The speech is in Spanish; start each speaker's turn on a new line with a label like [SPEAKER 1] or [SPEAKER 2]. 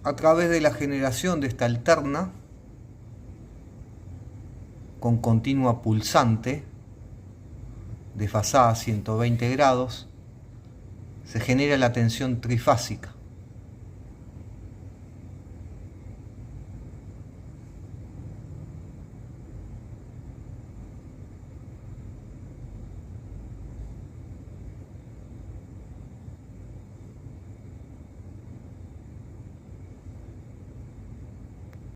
[SPEAKER 1] a través de la generación de esta alterna con continua pulsante desfasada a 120 grados, se genera la tensión trifásica.